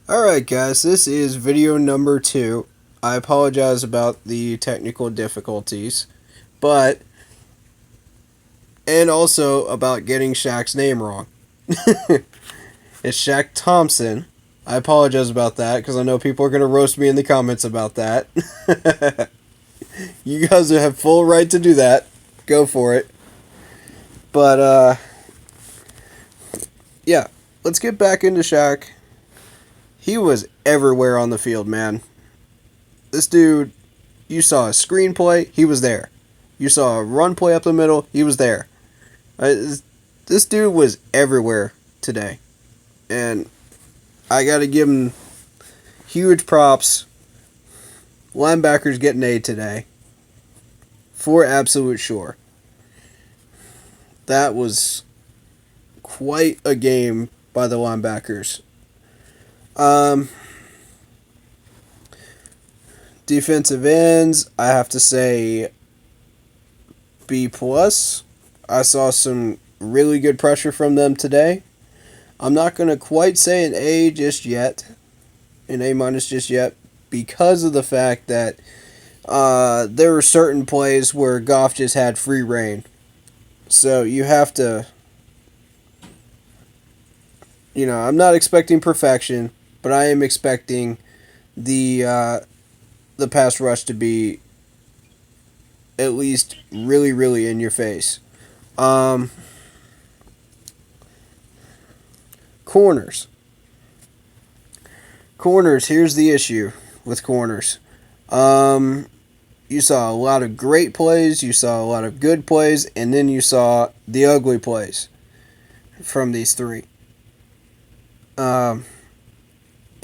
Alright, guys, this is video number 2. I apologize about the technical difficulties, but, and also about getting Shaq's name wrong. It's Shaq Thompson. I apologize about that because I know people are going to roast me in the comments about that. You guys have full right to do that. Go for it. But, yeah, let's get back into Shaq. He was everywhere on the field, man. This dude, you saw a screenplay, he was there. You saw a run play up the middle, he was there. This dude was everywhere today. And I got to give him huge props. Linebackers getting A today. For absolute sure. That was quite a game by the linebackers. Defensive ends, I have to say B plus. I saw some really good pressure from them today. I'm not going to quite say an A just yet, an A minus just yet, because of the fact that there were certain plays where Goff just had free reign. So you have to, I'm not expecting perfection, but I am expecting the pass rush to be at least really, really in your face. Corners. Corners, here's the issue with corners. You saw a lot of great plays, you saw a lot of good plays, and then you saw the ugly plays from these three.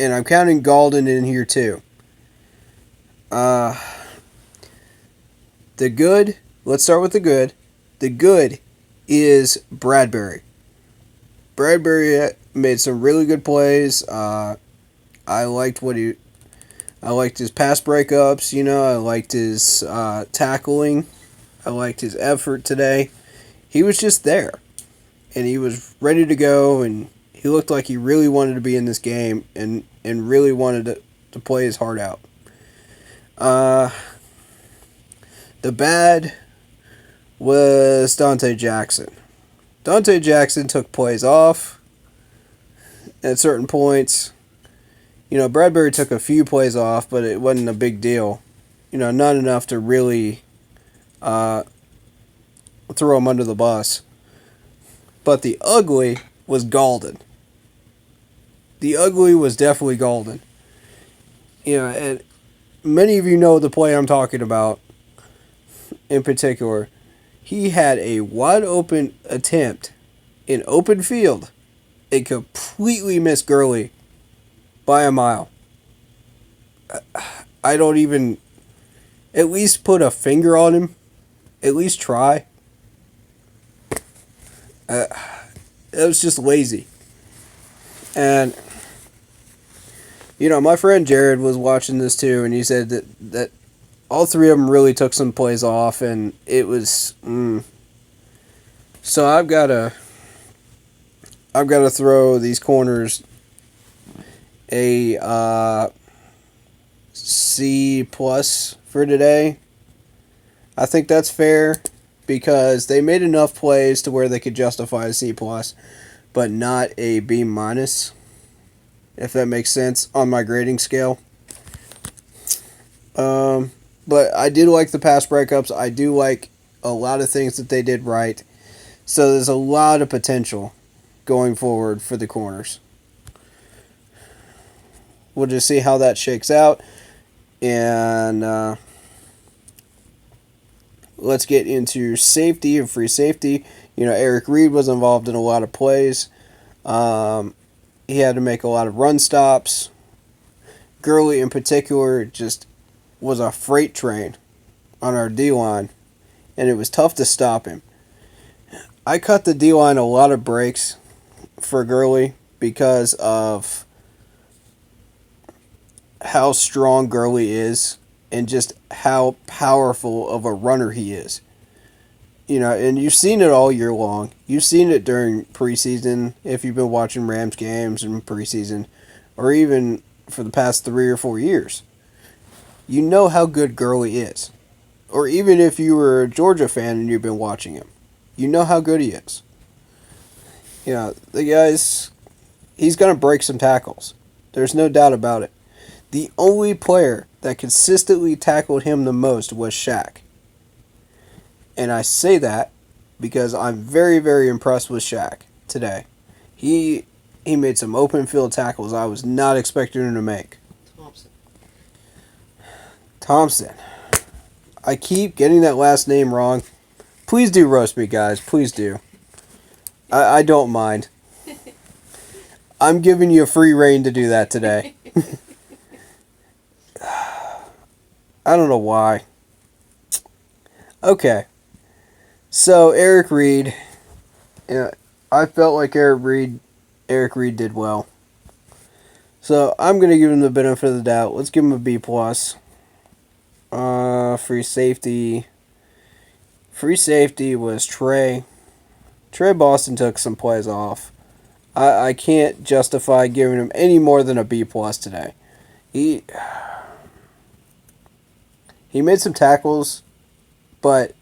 And I'm counting Golden in here too. The good, let's start with the good. The good is Bradbury. Bradbury made some really good plays. I liked I liked his pass breakups. I liked his tackling. I liked his effort today. He was just there, and he was ready to go, and he looked like he really wanted to be in this game, and really wanted to play his heart out. The bad was Dante Jackson. Dante Jackson took plays off at certain points. Bradbury took a few plays off, but it wasn't a big deal. Not enough to really throw him under the bus. But the ugly was Golden. The ugly was definitely Golden. And many of you know the play I'm talking about in particular. He had a wide open attempt in open field and completely missed Gurley by a mile. I don't even, at least put a finger on him. At least try. It was just lazy. And, my friend Jared was watching this too, and he said that all three of them really took some plays off, and it was, So I've got to throw these corners a C plus for today. I think that's fair because they made enough plays to where they could justify a C plus, but not a B minus, if that makes sense on my grading scale. But I do like the pass breakups. I do like a lot of things that they did right. So there's a lot of potential going forward for the corners. We'll just see how that shakes out. And let's get into safety and free safety. Eric Reed was involved in a lot of plays. He had to make a lot of run stops. Gurley in particular just was a freight train on our D-line, and it was tough to stop him. I cut the D-line a lot of breaks for Gurley because of how strong Gurley is and just how powerful of a runner he is. And you've seen it all year long. You've seen it during preseason if you've been watching Rams games and preseason, or even for the past 3 or 4 years. You know how good Gurley is. Or even if you were a Georgia fan and you've been watching him, you know how good he is. The guy's, he's going to break some tackles. There's no doubt about it. The only player that consistently tackled him the most was Shaq. And I say that because I'm very, very impressed with Shaq today. He made some open field tackles I was not expecting him to make. Thompson. I keep getting that last name wrong. Please do roast me, guys. Please do. I don't mind. I'm giving you a free rein to do that today. I don't know why. Okay. So, Eric Reed. I felt like Eric Reed did well. So, I'm going to give him the benefit of the doubt. Let's give him a B+. Free safety. Free safety was Trey. Trey Boston took some plays off. I can't justify giving him any more than a B+ today. He made some tackles, but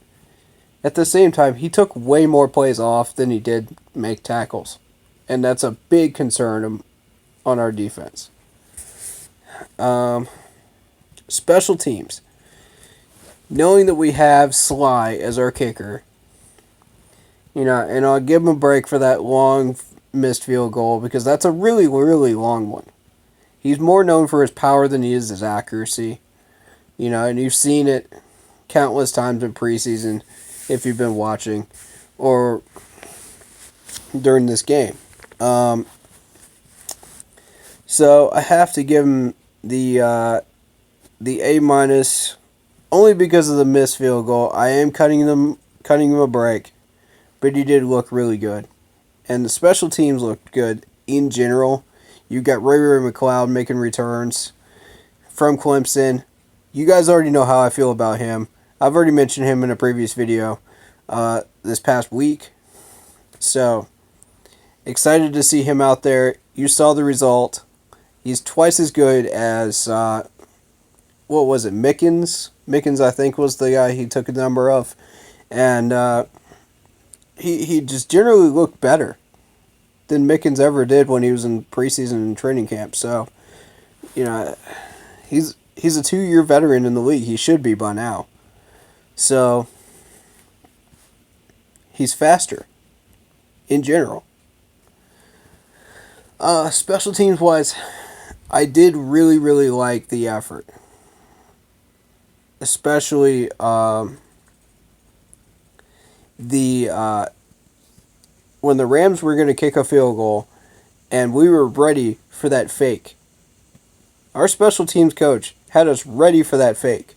at the same time, he took way more plays off than he did make tackles. And that's a big concern on our defense. Special teams. Knowing that we have Sly as our kicker, and I'll give him a break for that long missed field goal because that's a really, really long one. He's more known for his power than he is his accuracy. And you've seen it countless times in preseason if you've been watching or during this game. So I have to give him the A- only because of the missed field goal. I am cutting him a break, but he did look really good. And the special teams looked good in general. You got Ray McLeod making returns from Clemson. You guys already know how I feel about him. I've already mentioned him in a previous video this past week. So, excited to see him out there. You saw the result. He's twice as good as, what was it, Mickens? Mickens, I think, was the guy he took a number of. And he just generally looked better than Mickens ever did when he was in preseason and training camp. So, he's a 2-year veteran in the league. He should be by now. So, he's faster in general. Special teams wise, I did really, really like the effort. Especially when the Rams were going to kick a field goal and we were ready for that fake. Our special teams coach had us ready for that fake.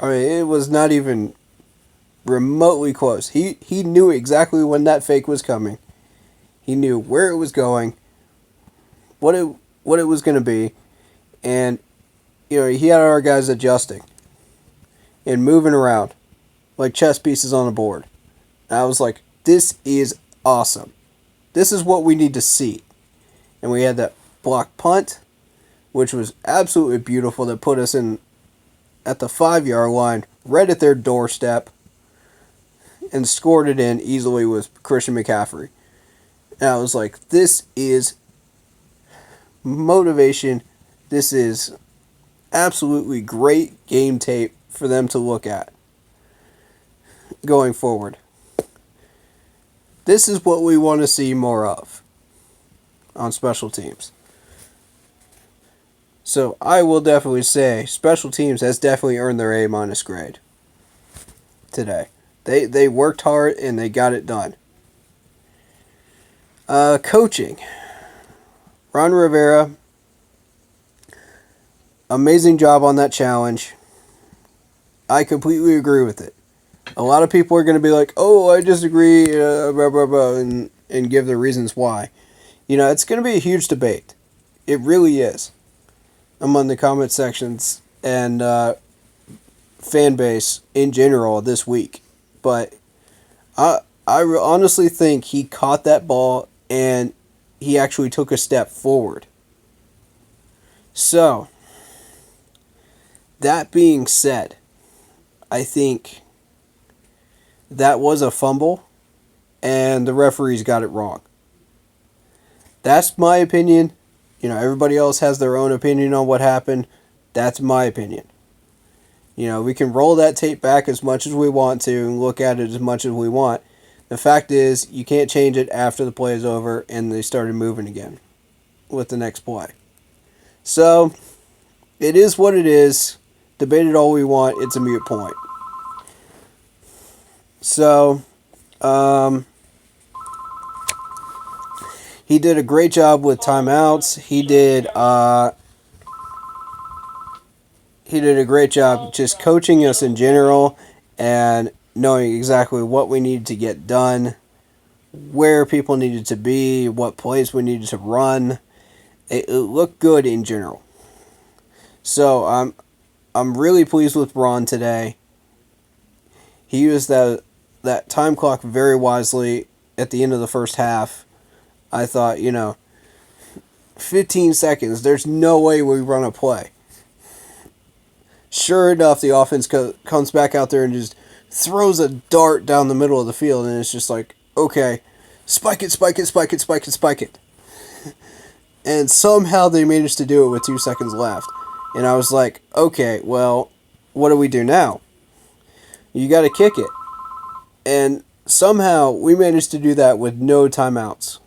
I mean, it was not even remotely close. He knew exactly when that fake was coming. He knew where it was going, what it was going to be, and he had our guys adjusting and moving around like chess pieces on a board. And I was like, this is awesome. This is what we need to see. And we had that block punt, which was absolutely beautiful, that put us in at the 5-yard line, right at their doorstep, and scored it in easily with Christian McCaffrey. And I was like, this is motivation. This is absolutely great game tape for them to look at going forward. This is what we want to see more of on special teams. So I will definitely say special teams has definitely earned their A- grade today. They worked hard and they got it done. Coaching. Ron Rivera, amazing job on that challenge. I completely agree with it. A lot of people are going to be like, oh, I disagree, blah, blah, blah, and give their reasons why. It's going to be a huge debate. It really is. Among the comment sections and fan base in general this week. But I honestly think he caught that ball and he actually took a step forward. So, that being said, I think that was a fumble, and the referees got it wrong. That's my opinion. Everybody else has their own opinion on what happened. That's my opinion. We can roll that tape back as much as we want to and look at it as much as we want. The fact is, you can't change it after the play is over and they started moving again with the next play. So, it is what it is. Debate it all we want. It's a moot point. So, he did a great job with timeouts. He did a great job just coaching us in general and knowing exactly what we needed to get done, where people needed to be, what plays we needed to run. It looked good in general. So I'm really pleased with Ron today. He used that time clock very wisely at the end of the first half. I thought, 15 seconds, there's no way we run a play. Sure enough, the offense comes back out there and just throws a dart down the middle of the field, and it's just like, okay, spike it, spike it, spike it, spike it, spike it. And somehow they managed to do it with 2 seconds left. And I was like, okay, well, what do we do now? You got to kick it. And somehow we managed to do that with no timeouts.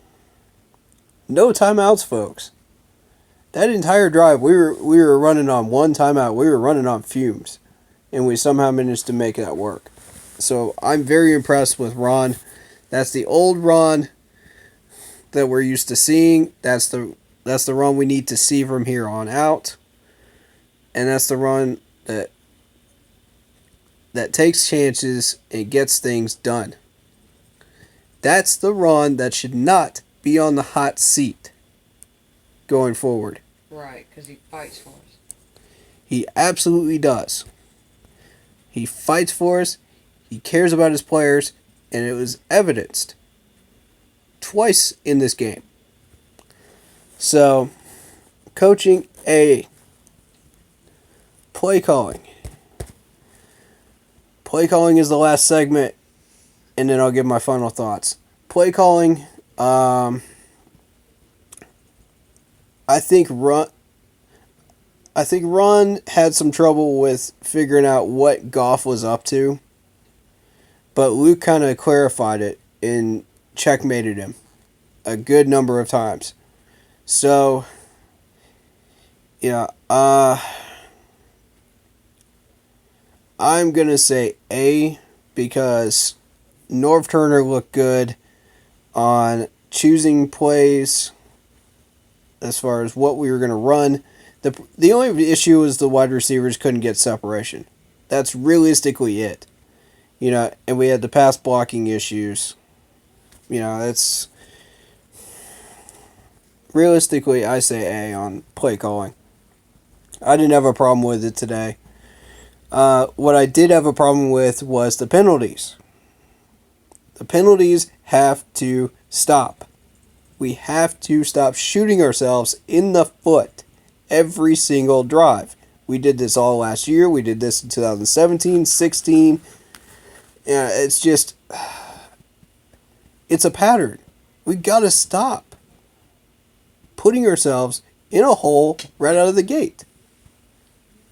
No timeouts, folks. That entire drive, we were running on one timeout. We were running on fumes. And we somehow managed to make that work. So I'm very impressed with Ron. That's the old Ron that we're used to seeing. That's the Ron we need to see from here on out. And that's the Ron that takes chances and gets things done. That's the Ron that should not be on the hot seat going forward. Right, because he fights for us. He absolutely does. He fights for us. He cares about his players. And it was evidenced twice in this game. So, coaching A. Play calling. Play calling is the last segment, and then I'll give my final thoughts. Play calling, I think Ron had some trouble with figuring out what Goff was up to, but Luke kind of clarified it and checkmated him a good number of times. So, yeah, I'm going to say A because Norv Turner looked good on choosing plays as far as what we were going to run. The only issue was the wide receivers couldn't get separation. That's realistically it. And we had the pass blocking issues. That's... Realistically, I say A on play calling. I didn't have a problem with it today. What I did have a problem with was the penalties. The penalties have to stop. We have to stop shooting ourselves in the foot every single drive. We did this all last year. We did this in 2017, 16. Yeah, it's just... It's a pattern. We gotta stop putting ourselves in a hole right out of the gate.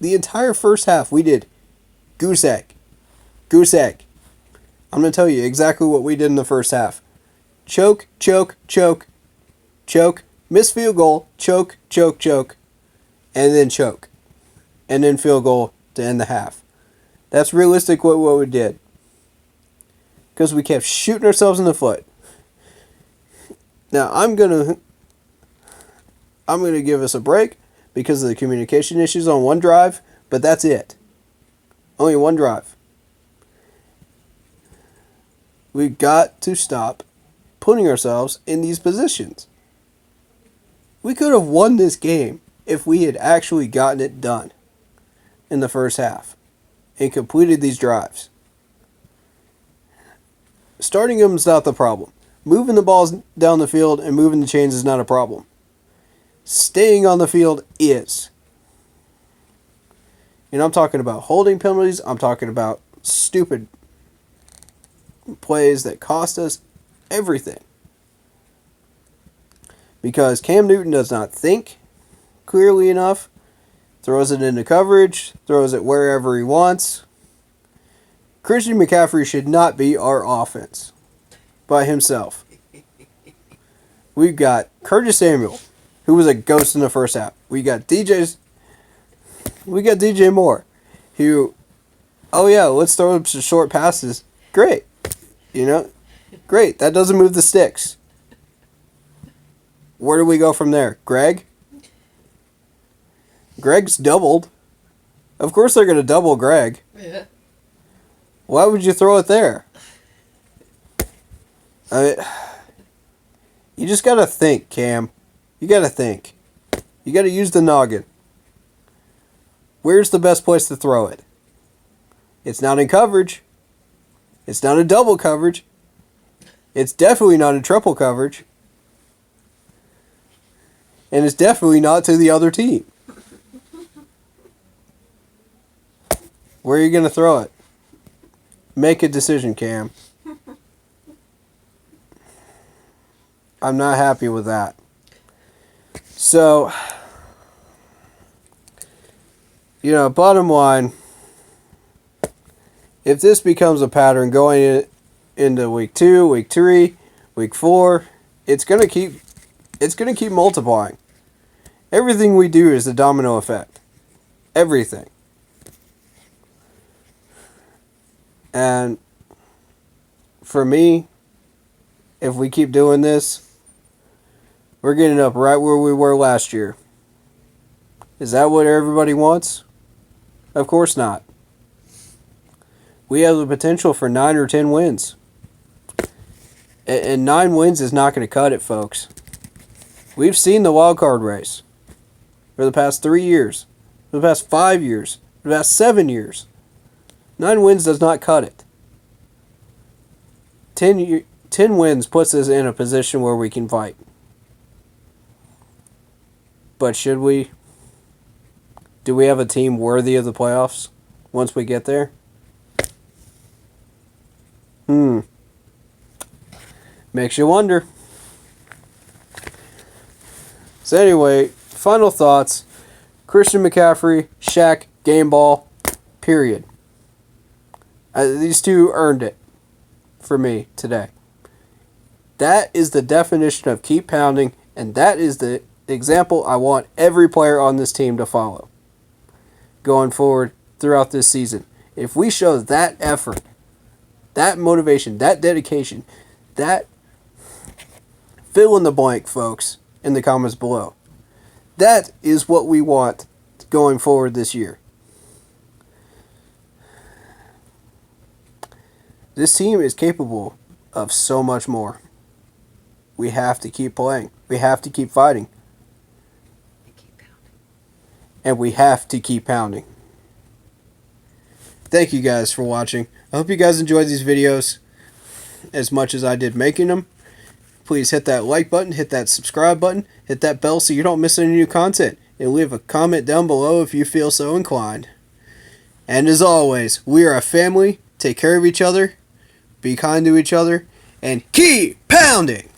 The entire first half, we did goose egg. Goose egg. I'm going to tell you exactly what we did in the first half. Choke, choke, choke, choke, miss field goal, choke, choke, choke, and then choke. And then field goal to end the half. That's realistic what we did. Because we kept shooting ourselves in the foot. Now, I'm going to give us a break because of the communication issues on one drive, but that's it. Only one drive. We've got to stop putting ourselves in these positions. We could have won this game if we had actually gotten it done in the first half and completed these drives. Starting them is not the problem. moving the balls down the field and moving the chains is not a problem. Staying on the field is. And I'm talking about holding penalties. I'm talking about stupid plays that cost us everything. Because Cam Newton does not think clearly enough. Throws it into coverage. Throws it wherever he wants. Christian McCaffrey should not be our offense by himself. We've got Curtis Samuel, who was a ghost in the first half. We got DJ Moore, who, oh yeah, let's throw some short passes. Great. Great. That doesn't move the sticks. Where do we go from there? Greg's doubled. Of course they're going to double Greg. Yeah. Why would you throw it there? You just got to think, Cam. You got to think. You got to use the noggin. Where's the best place to throw it? It's not in coverage. It's not in double coverage. It's definitely not in triple coverage. And it's definitely not to the other team. Where are you going to throw it? Make a decision, Cam. I'm not happy with that. So, bottom line, if this becomes a pattern going into week 2, week 3, week 4, it's going to keep multiplying. Everything we do is a domino effect. Everything. And for me, if we keep doing this, we're getting up right where we were last year. Is that what everybody wants? Of course not. We have the potential for 9 or 10 wins. And 9 wins is not going to cut it, folks. We've seen the wild card race for the past 3 years, for the past 5 years, for the past 7 years. 9 wins does not cut it. 10 wins puts us in a position where we can fight. But should we? Do we have a team worthy of the playoffs once we get there? Makes you wonder. So anyway, final thoughts. Christian McCaffrey, Shaq, game ball, period. These two earned it for me today. That is the definition of keep pounding, and that is the example I want every player on this team to follow going forward throughout this season. If we show that effort, that motivation, that dedication, that fill in the blank, folks, in the comments below. That is what we want going forward this year. This team is capable of so much more. We have to keep playing. We have to keep fighting. And we have to keep pounding. Thank you guys for watching. I hope you guys enjoyed these videos as much as I did making them. Please hit that like button, hit that subscribe button, hit that bell so you don't miss any new content, and leave a comment down below if you feel so inclined. And as always, we are a family. Take care of each other, be kind to each other, and keep pounding!